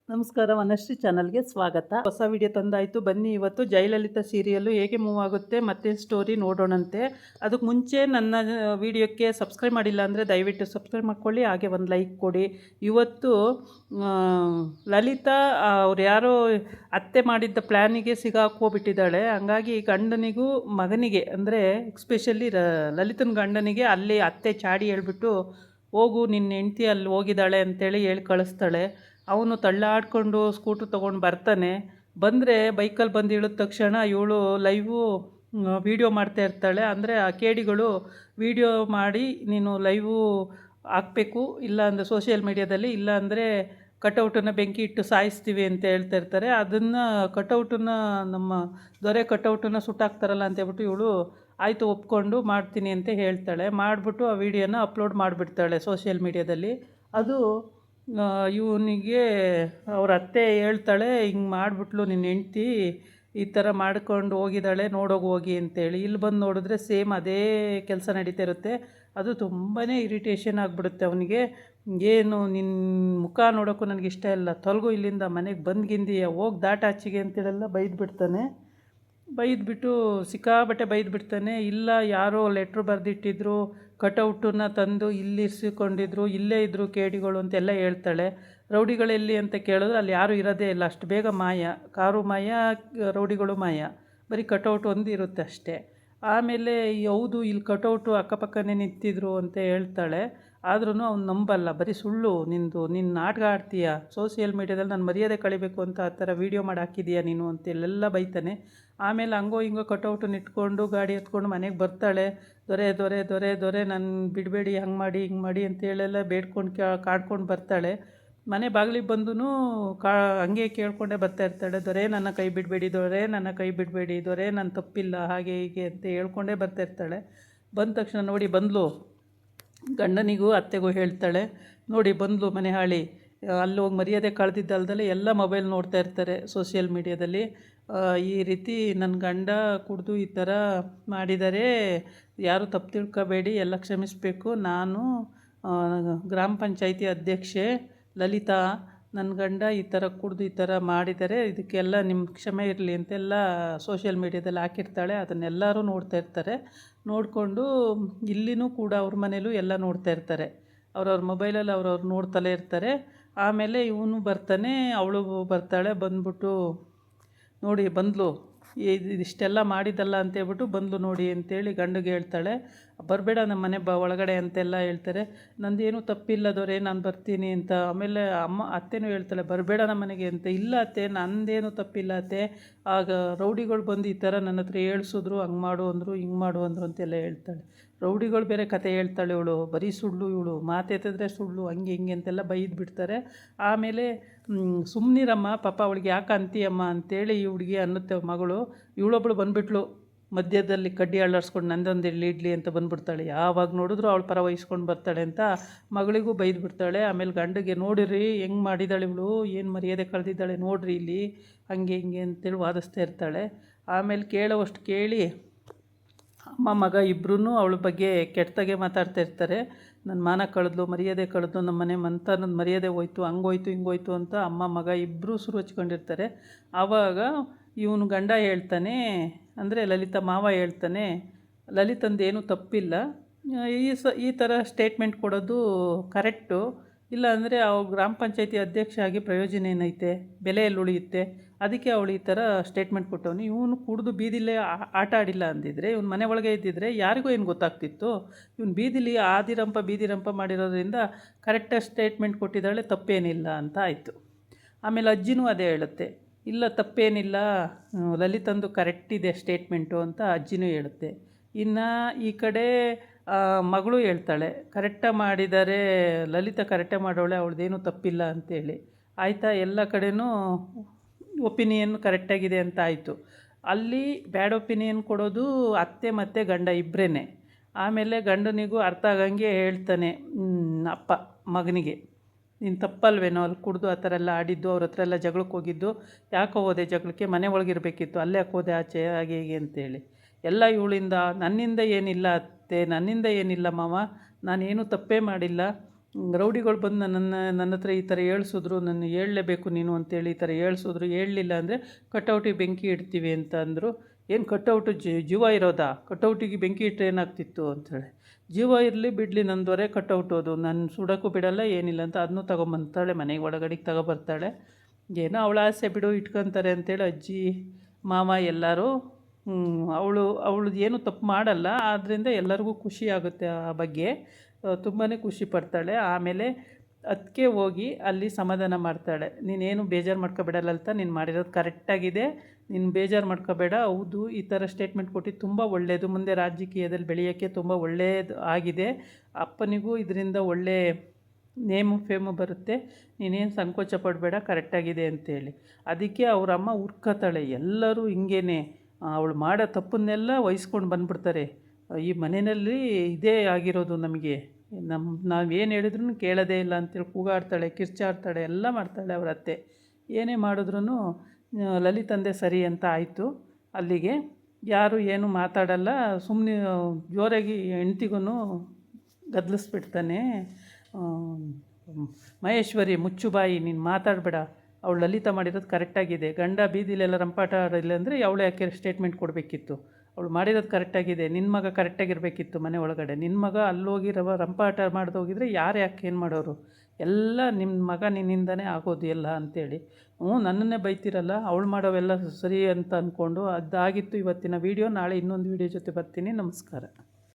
ನಮಸ್ಕಾರ, ವನಶ್ರೀ ಚಾನಲ್ಗೆ ಸ್ವಾಗತ. ಹೊಸ ವಿಡಿಯೋ ತಂದಾಯಿತು. ಬನ್ನಿ ಇವತ್ತು ಜಯಲಲಿತಾ ಸೀರಿಯಲ್ಲು ಹೇಗೆ ಮೂವ್ ಆಗುತ್ತೆ ಮತ್ತೆ ಸ್ಟೋರಿ ನೋಡೋಣಂತೆ. ಅದಕ್ಕೆ ಮುಂಚೆ ನನ್ನ ವಿಡಿಯೋಕ್ಕೆ ಸಬ್ಸ್ಕ್ರೈಬ್ ಮಾಡಿಲ್ಲ ಅಂದರೆ ದಯವಿಟ್ಟು ಸಬ್ಸ್ಕ್ರೈಬ್ ಮಾಡ್ಕೊಳ್ಳಿ, ಹಾಗೆ ಒಂದು ಲೈಕ್ ಕೊಡಿ. ಇವತ್ತು ಲಲಿತಾ ಅವ್ರು ಯಾರೋ ಅತ್ತೆ ಮಾಡಿದ್ದ ಪ್ಲ್ಯಾನಿಗೆ ಸಿಗಾಕೋಬಿಟ್ಟಿದ್ದಾಳೆ. ಹಂಗಾಗಿ ಗಂಡನಿಗೂ ಮಗನಿಗೆ ಅಂದರೆ ಎಕ್ಸ್ಪೆಷಲಿ ಲಲಿತನ ಗಂಡನಿಗೆ ಅಲ್ಲಿ ಅತ್ತೆ ಚಾಡಿ ಹೇಳ್ಬಿಟ್ಟು, ಹೋಗು ನಿನ್ನ ಹೆಂಡ್ತಿ ಅಲ್ಲಿ ಹೋಗಿದ್ದಾಳೆ ಅಂತೇಳಿ ಹೇಳಿ ಕಳಿಸ್ತಾಳೆ. ಅವನು ತಳ್ಳಾಡ್ಕೊಂಡು ಸ್ಕೂಟ್ರ್ ತೊಗೊಂಡು ಬರ್ತಾನೆ. ಬಂದರೆ ಬೈಕಲ್ಲಿ ಬಂದು ಇಳಿದ ತಕ್ಷಣ ಇವಳು ಲೈವು ವೀಡಿಯೋ ಮಾಡ್ತಾ ಇರ್ತಾಳೆ. ಅಂದರೆ ಆ ಕೇಡಿಗಳು ವೀಡಿಯೋ ಮಾಡಿ ನೀನು ಲೈವು ಹಾಕಬೇಕು, ಇಲ್ಲ ಅಂದರೆ ಸೋಷಿಯಲ್ ಮೀಡ್ಯಾದಲ್ಲಿ, ಇಲ್ಲ ಅಂದರೆ ಕಟೌಟನ್ನು ಬೆಂಕಿ ಇಟ್ಟು ಸಾಯಿಸ್ತೀವಿ ಅಂತ ಹೇಳ್ತಾ ಇರ್ತಾರೆ. ಅದನ್ನು ಕಟೌಟನ್ನು ನಮ್ಮ ದೊರೆ ಕಟೌಟನ್ನು ಸುಟ್ಟಾಕ್ತಾರಲ್ಲ ಅಂತೇಳ್ಬಿಟ್ಟು ಇವಳು ಆಯಿತು ಒಪ್ಕೊಂಡು ಮಾಡ್ತೀನಿ ಅಂತ ಹೇಳ್ತಾಳೆ. ಮಾಡಿಬಿಟ್ಟು ಆ ವಿಡಿಯೋನ ಅಪ್ಲೋಡ್ ಮಾಡಿಬಿಡ್ತಾಳೆ ಸೋಷಿಯಲ್ ಮೀಡ್ಯಾದಲ್ಲಿ. ಅದು ಇವನಿಗೆ ಅವ್ರ ಅತ್ತೆ ಹೇಳ್ತಾಳೆ, ಹಿಂಗೆ ಮಾಡಿಬಿಟ್ಲು ನಿನ್ನ ಹೆಂಡ್ತಿ, ಈ ಥರ ಮಾಡ್ಕೊಂಡು ಹೋಗಿದ್ದಾಳೆ, ಹೋಗಿ ಅಂತೇಳಿ. ಇಲ್ಲಿ ಬಂದು ನೋಡಿದ್ರೆ ಸೇಮ್ ಅದೇ ಕೆಲಸ ನಡೀತಾ ಇರುತ್ತೆ. ಅದು ತುಂಬಾ ಇರಿಟೇಷನ್ ಆಗಿಬಿಡುತ್ತೆ ಅವನಿಗೆ. ಏನು ನಿನ್ನ ಮುಖ ನೋಡೋಕ್ಕೂ ನನಗೆ ಇಷ್ಟ ಇಲ್ಲ, ತೊಲಗು ಇಲ್ಲಿಂದ, ಮನೆಗೆ ಬಂದ್ಗಿಂದೀಯ, ಹೋಗಿ ದಾಟಾಚಿಗೆ ಅಂತೇಳೆಲ್ಲ ಬೈದ್ಬಿಡ್ತಾನೆ. ಬೈದ್ಬಿಟ್ಟು ಸಿಕ್ಕಾಬಟ್ಟೆ ಬೈದ್ಬಿಡ್ತಾನೆ. ಇಲ್ಲ ಯಾರೋ ಲೆಟ್ರ್ ಬರೆದಿಟ್ಟಿದ್ರು, ಕಟೌಟನ್ನ ತಂದು ಇಲ್ಲಿರಿಸಿಕೊಂಡಿದ್ರು, ಇಲ್ಲೇ ಇದ್ದರು ಕೇಡಿಗಳು ಅಂತೆಲ್ಲ ಹೇಳ್ತಾಳೆ. ರೌಡಿಗಳೆಲ್ಲಿ ಅಂತ ಕೇಳಿದ್ರೆ ಅಲ್ಲಿ ಯಾರೂ ಇರೋದೇ ಇಲ್ಲ, ಅಷ್ಟು ಬೇಗ ಮಾಯ, ಕಾರು ಮಾಯ, ರೌಡಿಗಳು ಮಾಯ, ಬರೀ ಕಟೌಟ್ ಒಂದು ಇರುತ್ತೆ ಅಷ್ಟೇ. ಆಮೇಲೆ ಹೌದು ಇಲ್ಲಿ ಕಟೌಟು ಅಕ್ಕಪಕ್ಕನೇ ನಿಂತಿದ್ರು ಅಂತ ಹೇಳ್ತಾಳೆ. ಆದ್ರೂ ಅವ್ನು ನಂಬಲ್ಲ, ಬರೀ ಸುಳ್ಳು ನಿಂದು, ನೀನು ನಾಟಕ ಆಡ್ತೀಯ, ಸೋಷಿಯಲ್ ಮೀಡ್ಯಾದಲ್ಲಿ ನಾನು ಮರ್ಯಾದೆ ಕಳಿಬೇಕು ಅಂತ ಆ ಥರ ವೀಡಿಯೋ ಮಾಡಿ ಹಾಕಿದೀಯ ನೀನು ಅಂತೆಲ್ಲ ಬೈತಾನೆ. ಆಮೇಲೆ ಹಂಗೋ ಹಿಂಗೋ ಕಟೌಟನ್ನು ಇಟ್ಕೊಂಡು ಗಾಡಿ ಎತ್ಕೊಂಡು ಮನೆಗೆ ಬರ್ತಾಳೆ. ದೊರೆ ದೊರೆ ದೊರೆ ದೊರೆ ನನ್ನ ಬಿಡಬೇಡಿ, ಹಂಗೆ ಮಾಡಿ ಹಿಂಗೆ ಮಾಡಿ ಅಂತೇಳೆಲ್ಲ ಬೇಡ್ಕೊಂಡು ಕಾಡ್ಕೊಂಡು ಬರ್ತಾಳೆ. ಮನೆ ಬಾಗಿಲಿಗೆ ಬಂದು ಹಂಗೆ ಕೇಳ್ಕೊಂಡೇ ಬರ್ತಾ ಇರ್ತಾಳೆ. ದೊರೆ ನನ್ನ ಕೈ ಬಿಡಬೇಡಿ, ದೊರೆ ನನ್ನ ಕೈ ಬಿಡಬೇಡಿ, ದೊರೆ ನನ್ನ ತಪ್ಪಿಲ್ಲ, ಹಾಗೆ ಹೀಗೆ ಅಂತ ಹೇಳ್ಕೊಂಡೇ ಬರ್ತಾ ಇರ್ತಾಳೆ. ಬಂದ ತಕ್ಷಣ ನೋಡಿ ಬಂದ್ಲು, ಗಂಡನಿಗೂ ಅತ್ತೆಗೂ ಹೇಳ್ತಾಳೆ, ನೋಡಿ ಬಂದ್ಲು ಮನೆ ಹಾಳಿ, ಅಲ್ಲಿ ಹೋಗಿ ಮರ್ಯಾದೆ ಕಳೆದಿದ್ದಲ್ದಲ್ಲೇ ಎಲ್ಲ ಮೊಬೈಲ್ ನೋಡ್ತಾ ಇರ್ತಾರೆ ಸೋಷಿಯಲ್ ಮೀಡ್ಯಾದಲ್ಲಿ. ಈ ರೀತಿ ನನ್ನ ಗಂಡ ಕುಡಿದು ಈ ಥರ ಮಾಡಿದರೆ ಯಾರು ತಪ್ಪು ತಿಳ್ಕೊಬೇಡಿ, ಎಲ್ಲ ಕ್ಷಮಿಸಬೇಕು. ನಾನು ಗ್ರಾಮ ಪಂಚಾಯಿತಿ ಅಧ್ಯಕ್ಷೆ ಲಲಿತಾ, ನನ್ನ ಗಂಡ ಈ ಥರ ಕುಡಿದು ಈ ಥರ ಮಾಡಿದರೆ ಇದಕ್ಕೆಲ್ಲ ನಿಮ್ಮ ಕ್ಷಮೆ ಇರಲಿ ಅಂತೆಲ್ಲ ಸೋಷಿಯಲ್ ಮೀಡ್ಯಾದಲ್ಲಿ ಹಾಕಿರ್ತಾಳೆ. ಅದನ್ನೆಲ್ಲರೂ ನೋಡ್ತಾ ಇರ್ತಾರೆ. ನೋಡಿಕೊಂಡು ಇಲ್ಲಿನೂ ಕೂಡ ಅವ್ರ ಮನೇಲೂ ಎಲ್ಲ ನೋಡ್ತಾ ಇರ್ತಾರೆ. ಅವ್ರವ್ರ ಮೊಬೈಲಲ್ಲಿ ಅವ್ರವ್ರು ನೋಡ್ತಲೇ ಇರ್ತಾರೆ. ಆಮೇಲೆ ಇವನು ಬರ್ತಾನೆ, ಅವಳು ಬರ್ತಾಳೆ. ಬಂದ್ಬಿಟ್ಟು ನೋಡಿ ಬಂದ್ಲು, ಇದಿಷ್ಟೆಲ್ಲ ಮಾಡಿದ್ದಲ್ಲ ಅಂತೇಳ್ಬಿಟ್ಟು ಬಂದ್ಲು ನೋಡಿ ಅಂತೇಳಿ ಗಂಡಿಗೆ ಹೇಳ್ತಾಳೆ. ಬರಬೇಡ ನಮ್ಮ ಮನೆ ಒಳಗಡೆ ಅಂತೆಲ್ಲ ಹೇಳ್ತಾರೆ. ನಂದೇನು ತಪ್ಪಿಲ್ಲ ದೊರೆ, ನಾನು ಬರ್ತೀನಿ ಅಂತ. ಆಮೇಲೆ ಅತ್ತೆನೂ ಹೇಳ್ತಾಳೆ, ಬರಬೇಡ ನಮ್ಮ ಮನೆಗೆ ಅಂತ. ಇಲ್ಲ ಅತ್ತೆ, ನಂದೇನು ತಪ್ಪಿಲ್ಲ ಅತ್ತೆ, ಆಗ ರೌಡಿಗಳು ಬಂದು ಈ ಥರ ನನ್ನ ಹತ್ರ ಹೇಳ್ಸಿದ್ರು, ಹಂಗೆ ಮಾಡು ಅಂದರು, ಹಿಂಗೆ ಮಾಡು ಅಂದರು ಅಂತೆಲ್ಲ ಹೇಳ್ತಾಳೆ. ರೌಡಿಗಳು ಬೇರೆ ಕತೆ ಹೇಳ್ತಾಳೆ ಇವಳು, ಬರೀ ಸುಳ್ಳು ಇವಳು, ಮಾತೆತ್ತಿದ್ರೆ ಸುಳ್ಳು, ಹಂಗೆ ಹಿಂಗೆ ಅಂತೆಲ್ಲ ಬೈದು ಬಿಡ್ತಾರೆ. ಆಮೇಲೆ ಸುಮ್ಮನಿರಮ್ಮ ಪಾಪ, ಅವಳಿಗೆ ಯಾಕೆ ಅಂತೀಯಮ್ಮ ಅಂತೇಳಿ ಈ ಹುಡುಗಿ ಅನ್ನುತ್ತೆ ಮಗಳು. ಇವಳೊಬ್ಬಳು ಬಂದುಬಿಟ್ಲು ಮಧ್ಯದಲ್ಲಿ ಕಡ್ಡಿ ಅಳ್ಳಾಡ್ಸ್ಕೊಂಡು ನಂದೊಂದು ಇಡ್ಲಿ ಅಂತ ಬಂದುಬಿಡ್ತಾಳೆ. ಯಾವಾಗ ನೋಡಿದ್ರು ಅವಳ ಪರ ವಹಿಸ್ಕೊಂಡು ಬರ್ತಾಳೆ ಅಂತ ಮಗಳಿಗೂ ಬೈದು ಬಿಡ್ತಾಳೆ. ಆಮೇಲೆ ಗಂಡಿಗೆ, ನೋಡಿರಿ ಹೆಂಗೆ ಮಾಡಿದ್ದಾಳೆ ಇವಳು, ಏನು ಮರ್ಯಾದೆ ಕಳೆದಿದ್ದಾಳೆ ನೋಡ್ರಿ ಇಲ್ಲಿ, ಹಂಗೆ ಹಿಂಗೆ ಅಂತೇಳಿ ವಾದಿಸ್ತಾ ಇರ್ತಾಳೆ. ಆಮೇಲೆ ಕೇಳೋವಷ್ಟು ಕೇಳಿ ಅಮ್ಮ ಮಗ ಇಬ್ಬರೂ ಅವಳ ಬಗ್ಗೆ ಕೆಟ್ಟದಾಗೆ ಮಾತಾಡ್ತಾ ಇರ್ತಾರೆ. ನನ್ನ ಮಾನ ಕಳೆದ್ಲು, ಮರ್ಯಾದೆ ಕಳೆದು, ನಮ್ಮ ಮನೆ ನನ್ನ ಮರ್ಯಾದೆ ಹೋಯ್ತು, ಹಂಗೋಯ್ತು ಹಿಂಗೋಯ್ತು ಅಂತ ಅಮ್ಮ ಮಗ ಇಬ್ಬರೂ ಸುರು ಹಚ್ಕೊಂಡಿರ್ತಾರೆ. ಆವಾಗ ಇವನು ಗಂಡ ಹೇಳ್ತಾನೆ, ಅಂದರೆ ಲಲಿತಾ ಮಾವ ಹೇಳ್ತಾನೆ, ಲಲಿತಂದೇನು ತಪ್ಪಿಲ್ಲ, ಈ ಥರ ಸ್ಟೇಟ್ಮೆಂಟ್ ಕೊಡೋದು ಕರೆಕ್ಟು, ಇಲ್ಲ ಅಂದರೆ ಅವ್ರು ಗ್ರಾಮ ಪಂಚಾಯತಿ ಅಧ್ಯಕ್ಷ ಆಗಿ ಪ್ರಯೋಜನ ಏನೈತೆ, ಬೆಲೆಯಲ್ಲಿ ಉಳಿಯುತ್ತೆ, ಅದಕ್ಕೆ ಅವಳು ಈ ಥರ ಸ್ಟೇಟ್ಮೆಂಟ್ ಕೊಟ್ಟವನು. ಇವನು ಕುಡಿದು ಬೀದಿಲೇ ಆಟ ಆಡಿಲ್ಲ ಅಂದಿದ್ರೆ, ಇವನು ಮನೆ ಒಳಗೆ ಇದ್ದಿದ್ರೆ ಯಾರಿಗೂ ಏನು ಗೊತ್ತಾಗ್ತಿತ್ತು. ಇವನು ಬೀದಿಲಿ ಬೀದಿರಂಪ ಮಾಡಿರೋದ್ರಿಂದ ಕರೆಕ್ಟಾಗಿ ಸ್ಟೇಟ್ಮೆಂಟ್ ಕೊಟ್ಟಿದ್ದಾಳೆ, ತಪ್ಪೇನಿಲ್ಲ ಅಂತ ಆಯಿತು. ಆಮೇಲೆ ಅಜ್ಜಿನೂ ಅದೇ ಹೇಳುತ್ತೆ, ಇಲ್ಲ ತಪ್ಪೇನಿಲ್ಲ, ಲಲಿತಂದು ಕರೆಕ್ಟ್ ಇದೆ ಸ್ಟೇಟ್ಮೆಂಟು ಅಂತ ಅಜ್ಜಿನೂ ಹೇಳುತ್ತೆ. ಇನ್ನು ಈ ಕಡೆ ಮಗಳು ಹೇಳ್ತಾಳೆ, ಕರೆಕ್ಟಾಗಿ ಮಾಡಿದ್ದಾರೆ ಲಲಿತಾ, ಕರೆಕ್ಟಾಗಿ ಮಾಡೋಳೆ, ಅವಳದೇನೂ ತಪ್ಪಿಲ್ಲ ಅಂತೇಳಿ. ಆಯಿತಾ, ಎಲ್ಲ ಕಡೆನೂ ಒಪಿನಿಯನ್ ಕರೆಕ್ಟಾಗಿದೆ ಅಂತ ಆಯಿತು. ಅಲ್ಲಿ ಬ್ಯಾಡ್ ಒಪಿನಿಯನ್ ಕೊಡೋದು ಅತ್ತೆ ಮತ್ತು ಗಂಡ ಇಬ್ಬರೇ. ಆಮೇಲೆ ಗಂಡನಿಗೂ ಅರ್ಥ ಆಗಂಗೆ ಹೇಳ್ತಾನೆ ಅಪ್ಪ ಮಗನಿಗೆ, ನೀನು ತಪ್ಪಲ್ವೇನೋ ಅಲ್ಲಿ ಕುಡಿದು ಆ ಥರ ಎಲ್ಲ ಆಡಿದ್ದು, ಅವ್ರ ಹತ್ರ ಎಲ್ಲ ಜಗಳಕ್ಕೆ ಹೋಗಿದ್ದು, ಯಾಕೋ ಹೋದೆ ಜಗಳಕ್ಕೆ, ಮನೆ ಒಳಗಿರಬೇಕಿತ್ತು, ಅಲ್ಲೇ ಯಾಕೆ ಹೋದೆ ಆಚೆ, ಹಾಗೆ ಹೀಗೆ ಅಂತೇಳಿ. ಎಲ್ಲ ಇವಳಿಂದ, ನನ್ನಿಂದ ಏನಿಲ್ಲ ಅತ್ತೆ, ನನ್ನಿಂದ ಏನಿಲ್ಲ ಮಾವ, ನಾನೇನು ತಪ್ಪೇ ಮಾಡಿಲ್ಲ, ರೌಡಿಗಳು ಬಂದು ನನ್ನ ಹತ್ರ ಈ ಥರ ಹೇಳ್ಸಿದ್ರು, ನನ್ನ ಹೇಳಲೇಬೇಕು ನೀನು ಅಂತೇಳಿ ಈ ಥರ ಹೇಳ್ಸಿದ್ರು, ಹೇಳಲಿಲ್ಲ ಅಂದರೆ ಕಟೌಟಿಗೆ ಬೆಂಕಿ ಇಡ್ತೀವಿ ಅಂತ ಅಂದರು. ಏನು ಕಟೌಟು ಜೀವ ಇರೋದಾ? ಕಟೌಟಿಗೆ ಬೆಂಕಿ ಇಟ್ಟರೆ ಏನಾಗ್ತಿತ್ತು ಅಂಥೇಳಿ. ಜೀವ ಇರಲಿ ಬಿಡಲಿ, ನಂದೊರೆ ಕಟೌಟು ಅದು, ನಾನು ಸುಡೋಕ್ಕೂ ಬಿಡಲ್ಲ ಏನಿಲ್ಲ ಅಂತ ಅದನ್ನೂ ತೊಗೊಂಬಂತಾಳೆ, ಮನೆಗೆ ಒಳಗಡೆಗೆ ತಗೊಬರ್ತಾಳೆ. ಏನೋ ಅವಳ ಆಸೆ ಬಿಡು, ಇಟ್ಕೊತಾರೆ ಅಂತೇಳಿ ಅಜ್ಜಿ ಮಾವ ಎಲ್ಲರೂ. ಅವಳು ಏನು ತಪ್ಪು ಮಾಡಲ್ಲ, ಆದ್ದರಿಂದ ಎಲ್ಲರಿಗೂ ಖುಷಿ ಆಗುತ್ತೆ ಆ ಬಗ್ಗೆ, ತುಂಬಾ ಖುಷಿ ಪಡ್ತಾಳೆ. ಆಮೇಲೆ ಅದಕ್ಕೆ ಹೋಗಿ ಅಲ್ಲಿ ಸಮಾಧಾನ ಮಾಡ್ತಾಳೆ. ನೀನೇನು ಬೇಜಾರು ಮಾಡ್ಕೊಬೇಡ ಲಲಿತಾ, ನೀನು ಮಾಡಿರೋದು ಕರೆಕ್ಟಾಗಿದೆ, ನೀನು ಬೇಜಾರು ಮಾಡ್ಕೋಬೇಡ. ಹೌದು, ಈ ಥರ ಸ್ಟೇಟ್ಮೆಂಟ್ ಕೊಟ್ಟಿದ್ದು ತುಂಬ ಒಳ್ಳೆಯದು, ಮುಂದೆ ರಾಜಕೀಯದಲ್ಲಿ ಬೆಳೆಯೋಕ್ಕೆ ತುಂಬ ಒಳ್ಳೆಯದು ಆಗಿದೆ, ಅಪ್ಪನಿಗೂ ಇದರಿಂದ ಒಳ್ಳೆ ನೇಮು ಫೇಮು ಬರುತ್ತೆ, ನೀನೇನು ಸಂಕೋಚ ಪಡಬೇಡ, ಕರೆಕ್ಟಾಗಿದೆ ಅಂತೇಳಿ. ಅದಕ್ಕೆ ಅವರಮ್ಮ ಹುರ್ಕೋತಾಳೆ. ಎಲ್ಲರೂ ಹಿಂಗೇನೆ, ಅವಳು ಮಾಡೋ ತಪ್ಪನ್ನೆಲ್ಲ ವಹಿಸ್ಕೊಂಡು ಬಂದ್ಬಿಡ್ತಾರೆ. ಈ ಮನೆಯಲ್ಲಿ ಇದೇ ಆಗಿರೋದು ನಮಗೆ, ನಾವೇನು ಹೇಳಿದ್ರೂ ಕೇಳೋದೇ ಇಲ್ಲ ಅಂತೇಳಿ ಕೂಗಾಡ್ತಾಳೆ, ಕಿರ್ಚಾಡ್ತಾಳೆ, ಎಲ್ಲ ಮಾಡ್ತಾಳೆ ಅವ್ರ ಅತ್ತೆ. ಏನೇ ಮಾಡಿದ್ರೂ ಲಲಿತಂದೆ ಸರಿ ಅಂತ ಆಯಿತು. ಅಲ್ಲಿಗೆ ಯಾರು ಏನು ಮಾತಾಡಲ್ಲ, ಸುಮ್ಮನೆ ಜೋರಾಗಿ ಹೆಂಡ್ತಿಗೂ ಗದಲಿಸ್ಬಿಡ್ತಾನೆ. ಮಹೇಶ್ವರಿ ಮುಚ್ಚು ಬಾಯಿ, ನೀನು ಮಾತಾಡಬೇಡ, ಅವಳು ಲಲಿತಾ ಮಾಡಿರೋದು ಕರೆಕ್ಟಾಗಿದೆ, ಗಂಡ ಬೀದಿಲೆಲ್ಲ ರಂಪಾಟ ಆಡಿಲ್ಲ ಅಂದರೆ ಅವಳು ಯಾಕೆ ಸ್ಟೇಟ್ಮೆಂಟ್ ಕೊಡಬೇಕಿತ್ತು? ಅವಳು ಮಾಡಿರೋದು ಕರೆಕ್ಟಾಗಿದೆ, ನಿನ್ನ ಮಗ ಕರೆಕ್ಟಾಗಿರಬೇಕಿತ್ತು ಮನೆ ಒಳಗಡೆ, ನಿನ್ನ ಮಗ ಅಲ್ಲೋಗಿ ರಂಪಾಟ ಮಾಡ್ದೋಗಿದ್ರೆ ಯಾರು ಯಾಕೆ ಏನು ಮಾಡೋರು? ಎಲ್ಲ ನಿಮ್ಮ ಮಗ ನಿನ್ನಿಂದನೇ ಆಗೋದು ಎಲ್ಲ ಅಂಥೇಳಿ. ನನ್ನನ್ನೇ ಬೈತಿರಲ್ಲ, ಅವಳು ಮಾಡೋವೆಲ್ಲ ಸರಿ ಅಂತ ಅಂದ್ಕೊಂಡು ಅದಾಗಿತ್ತು ಇವತ್ತಿನ ವೀಡಿಯೋ. ನಾಳೆ ಇನ್ನೊಂದು ವೀಡಿಯೋ ಜೊತೆ ಬರ್ತೀನಿ. ನಮಸ್ಕಾರ.